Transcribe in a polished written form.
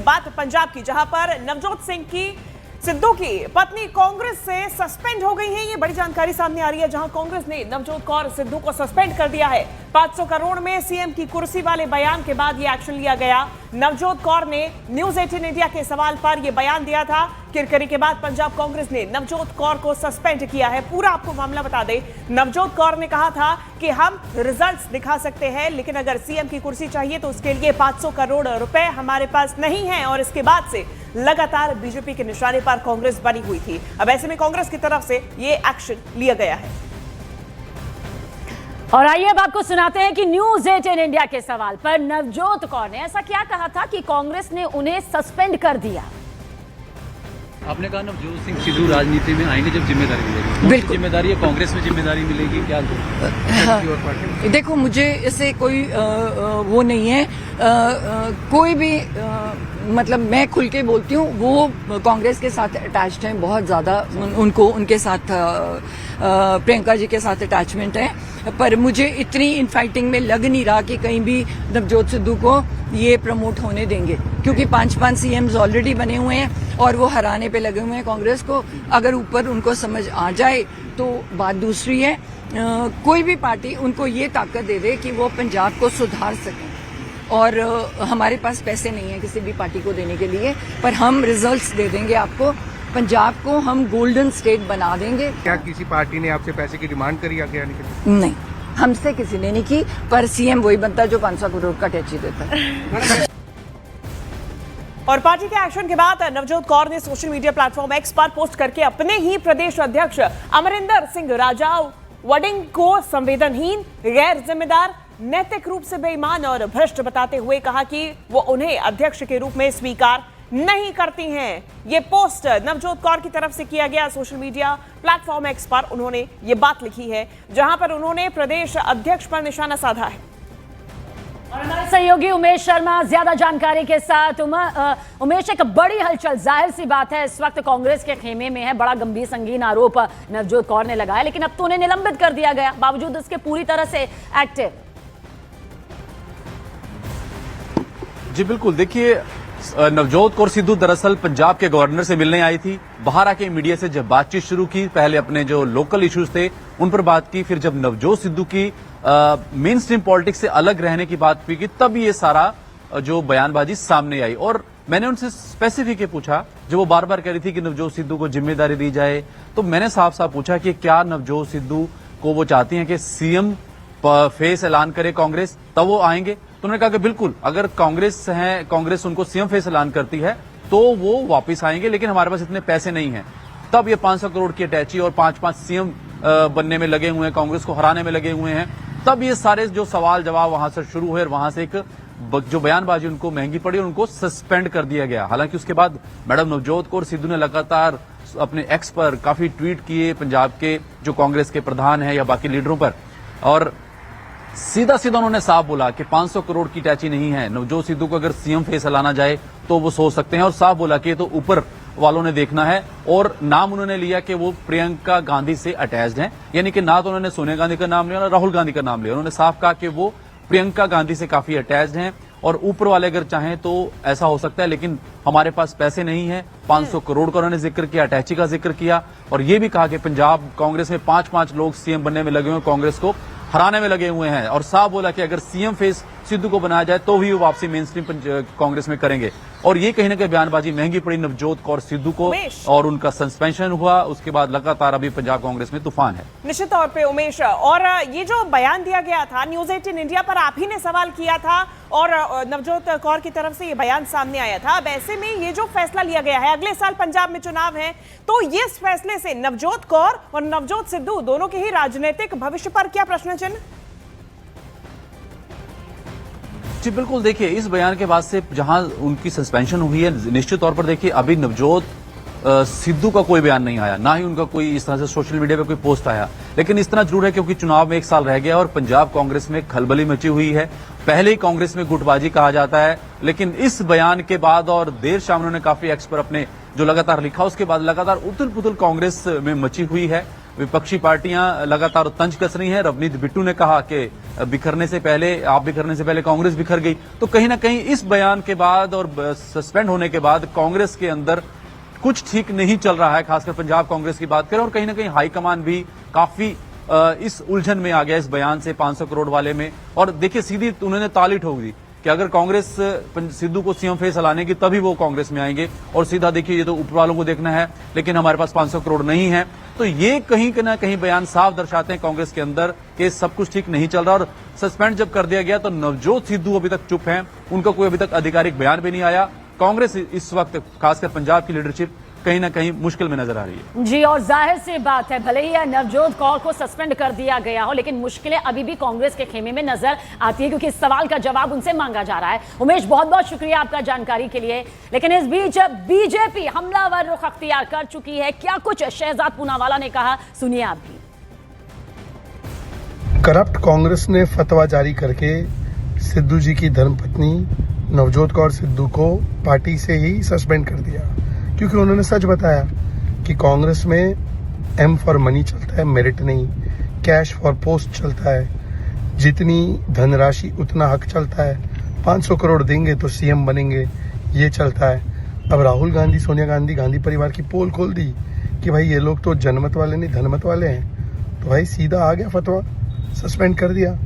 बात पंजाब की, जहां पर नवजोत सिद्धू की पत्नी कांग्रेस से सस्पेंड हो गई है। ये बड़ी जानकारी सामने आ रही है, जहां कांग्रेस ने नवजोत कौर सिद्धू को सस्पेंड कर दिया है। 500 करोड़ में सीएम की कुर्सी वाले बयान के बाद यह एक्शन लिया गया। नवजोत कौर ने न्यूज 18 इंडिया के सवाल पर यह बयान दिया था। किरकिरी के बाद पंजाब कांग्रेस ने नवजोत कौर को सस्पेंड किया है। पूरा आपको मामला बता दें, नवजोत कौर ने कहा था कि हम रिजल्ट्स दिखा सकते हैं, लेकिन अगर सीएम की कुर्सी चाहिए तो उसके लिए 500 करोड़ रुपए हमारे पास नहीं है। और इसके बाद से लगातार बीजेपी के निशाने पर कांग्रेस बनी हुई थी। अब ऐसे में कांग्रेस की तरफ से ये एक्शन लिया गया है। और आइए अब आपको सुनाते हैं कि न्यूज 18 इंडिया के सवाल पर नवजोत कौर ने ऐसा क्या कहा था कि कांग्रेस ने उन्हें सस्पेंड कर दिया। आपने कहा नवजोत सिंह सिद्धू राजनीति में आएंगे जब जिम्मेदारी मिलेगी। बिल्कुल जिम्मेदारी है, कांग्रेस में जिम्मेदारी मिलेगी क्या? देखो, मुझे इससे कोई वो नहीं है। कोई भी मतलब मैं खुल के बोलती हूँ, वो कांग्रेस के साथ अटैच्ड हैं बहुत ज़्यादा। उनको उनके साथ प्रियंका जी के साथ अटैचमेंट है, पर मुझे इतनी इनफाइटिंग में लग नहीं रहा कि कहीं भी नवजोत सिद्धू को ये प्रमोट होने देंगे, क्योंकि 5 सीएम्स ऑलरेडी बने हुए हैं और वो हराने पे लगे हुए हैं कांग्रेस को। अगर ऊपर उनको समझ आ जाए तो बात दूसरी है। कोई भी पार्टी उनको ये ताकत दे दे कि वो पंजाब को सुधार सकें, और हमारे पास पैसे नहीं है किसी भी पार्टी को देने के लिए, पर हम रिजल्ट्स दे देंगे आपको। पंजाब को हम गोल्डन स्टेट बना देंगे। क्या किसी पार्टी ने आपसे पैसे की डिमांड करी आगे आने के लिए? नहीं, हमसे किसी ने नहीं की, पर सीएम वही बनता है जो 500 करोड़ का टैक्सी देता है। और पार्टी के एक्शन के बाद नवजोत कौर ने सोशल मीडिया प्लेटफॉर्म एक्स पर पोस्ट करके अपने ही प्रदेश अध्यक्ष अमरिंदर सिंह राजा वडिंग को संवेदनहीन, गैर जिम्मेदार, नैतिक रूप से बेईमान और भ्रष्ट बताते हुए कहा कि वो उन्हें अध्यक्ष के रूप में स्वीकार नहीं करती हैं। ये पोस्ट नवजोत कौर की तरफ से किया गया सोशल मीडिया प्लेटफॉर्म एक्स पर उन्होंने ये बात लिखी है, जहां पर उन्होंने प्रदेश अध्यक्ष पर निशाना साधा है। और हमारे सहयोगी उमेश शर्मा ज्यादा जानकारी के साथ। उमेश, एक बड़ी हलचल जाहिर सी बात है इस वक्त कांग्रेस के खेमे में है। बड़ा गंभीर संगीन आरोप नवजोत कौर ने लगाया, लेकिन अब तो उन्हें निलंबित कर दिया गया, बावजूद इसके पूरी तरह से एक्टिव। जी बिल्कुल, देखिए नवजोत कौर सिद्धू दरअसल पंजाब के गवर्नर से मिलने आई थी। बाहर आके मीडिया से जब बातचीत शुरू की, पहले अपने जो लोकल इश्यूज थे उन पर बात की, फिर जब नवजोत सिद्धू की मेन स्ट्रीम पॉलिटिक्स से अलग रहने की बात की, तब ये सारा जो बयानबाजी सामने आई। और मैंने उनसे स्पेसिफिक ये पूछा, जब वो बार बार कह रही थी कि नवजोत सिद्धू को जिम्मेदारी दी जाए, तो मैंने साफ साफ पूछा कि क्या नवजोत सिद्धू को वो चाहती हैं कि सीएम फेस ऐलान करे कांग्रेस, तब वो आएंगे? तो उन्होंने कहा कि बिल्कुल, अगर कांग्रेस उनको सीएम फेस ऐलान करती है तो वो वापस आएंगे, लेकिन हमारे पास इतने पैसे नहीं हैं। तब ये 500 करोड़ की अटैची और 5 सीएम बनने में लगे हुए हैं, कांग्रेस को हराने में लगे हुए हैं। तब ये सारे जो सवाल जवाब वहां से शुरू हुए और वहां से एक जो बयानबाजी उनको महंगी पड़ी और उनको सस्पेंड कर दिया गया। हालांकि उसके बाद मैडम नवजोत कौर सिद्धू ने लगातार अपने एक्स पर काफी ट्वीट किए पंजाब के जो कांग्रेस के प्रधान हैं या बाकी लीडरों पर, और सीधा सीधा उन्होंने साफ बोला कि 500 करोड़ की टैची नहीं है। नवजोत सिद्धू को अगर सीएम फेस लाना जाए तो वो सोच सकते हैं, और साफ बोला कि तो ऊपर वालों ने देखना है। और नाम उन्होंने लिया कि वो प्रियंका गांधी से अटैच्ड हैं, यानी कि ना तो उन्होंने सोनिया गांधी का नाम लिया ना राहुल गांधी का नाम लिया। उन्होंने साफ कहा कि वो प्रियंका गांधी से काफी अटैच्ड हैं, और ऊपर वाले अगर चाहें तो ऐसा हो सकता है, लेकिन हमारे पास पैसे नहीं है। 500 करोड़ का उन्होंने जिक्र किया, अटैची का जिक्र किया, और ये भी कहा कि पंजाब कांग्रेस में 5 लोग सीएम बनने में लगे हुए, कांग्रेस को हराने में लगे हुए हैं। और साफ बोला कि अगर सीएम फेस सिद्धू को बनाया जाए तो भी वो वापसी मेन स्ट्रीम कांग्रेस में करेंगे। और ये कहीं ना कहीं बयानबाजी महंगी पड़ी नवजोत कौर सिद्धू को, और उनका सस्पेंशन हुआ। उसके बाद लगातार अभी पंजाब कांग्रेस में तूफान है। निश्चित तौर पे उमेश, और ये जो बयान दिया गया था न्यूज 18 इंडिया पर, आप ही ने सवाल किया था और नवजोत कौर की तरफ से ये बयान सामने आया था। अब ऐसे में ये जो फैसला लिया गया है, अगले साल पंजाब में चुनाव है, तो ये इस फैसले से नवजोत कौर और नवजोत सिद्धू दोनों के ही राजनीतिक भविष्य पर क्या प्रश्न चिन्ह? जी बिल्कुल, देखिए इस बयान के बाद से जहां उनकी सस्पेंशन हुई है, निश्चित तौर पर देखिए अभी नवजोत सिद्धू का कोई बयान नहीं आया, ना ही उनका कोई इस तरह से सोशल मीडिया पे कोई पोस्ट आया। लेकिन इतना जरूर है क्योंकि चुनाव में 1 साल रह गया और पंजाब कांग्रेस में खलबली मची हुई है। पहले ही कांग्रेस में गुटबाजी कहा जाता है, लेकिन इस बयान के बाद और देर शाम उन्होंने काफी एक्स पर अपने जो लगातार लिखा, उसके बाद लगातार उथल पुथल कांग्रेस में मची हुई है। विपक्षी पार्टियां लगातार तंज कस रही हैं। रवनीत बिट्टू ने कहा कि बिखरने से पहले कांग्रेस बिखर गई। तो कहीं ना कहीं इस बयान के बाद और सस्पेंड होने के बाद कांग्रेस के अंदर कुछ ठीक नहीं चल रहा है, खासकर पंजाब कांग्रेस की बात करें। और कहीं ना कहीं हाईकमान भी काफी इस उलझन में आ गया इस बयान से 500 करोड़ वाले में। और देखिए सीधी उन्होंने ताली ठोक दी कि अगर कांग्रेस सिद्धू को सीएम फेस लाने की तभी वो कांग्रेस में आएंगे। और सीधा देखिए ये तो ऊपर वालों को देखना है, लेकिन हमारे पास 500 करोड़ नहीं है। तो ये कहीं ना कहीं बयान साफ दर्शाते हैं कांग्रेस के अंदर कि सब कुछ ठीक नहीं चल रहा। और सस्पेंड जब कर दिया गया तो नवजोत सिद्धू अभी तक चुप हैं, उनका कोई अभी तक आधिकारिक बयान भी नहीं आया। कांग्रेस इस वक्त खासकर पंजाब की लीडरशिप कहीं ना कहीं मुश्किल में नजर आ रही है। जी, और जाहिर सी बात है भले ही नवजोत कौर को सस्पेंड कर दिया गया हो, लेकिन मुश्किलें अभी भी कांग्रेस के खेमे में नजर आती है, क्योंकि इस सवाल का जवाब उनसे मांगा जा रहा है। उमेश, बहुत बहुत शुक्रिया आपका जानकारी के लिए। लेकिन इस बीच बीजेपी हमलावर रुख अख्तियार कर चुकी है। क्या कुछ शहजाद पूनावाला ने कहा, सुनिए आप भी। करप्ट कांग्रेस ने फतवा जारी करके सिद्धू जी की धर्मपत्नी नवजोत कौर सिद्धू को पार्टी से ही सस्पेंड कर दिया, क्योंकि उन्होंने सच बताया कि कांग्रेस में एम फॉर मनी चलता है, मेरिट नहीं। कैश फॉर पोस्ट चलता है, जितनी धनराशि उतना हक चलता है। 500 करोड़ देंगे तो सीएम बनेंगे, ये चलता है। अब राहुल गांधी, सोनिया गांधी, गांधी परिवार की पोल खोल दी कि भाई ये लोग तो जनमत वाले नहीं धनमत वाले हैं, तो भाई सीधा आ गया फतवा, सस्पेंड कर दिया।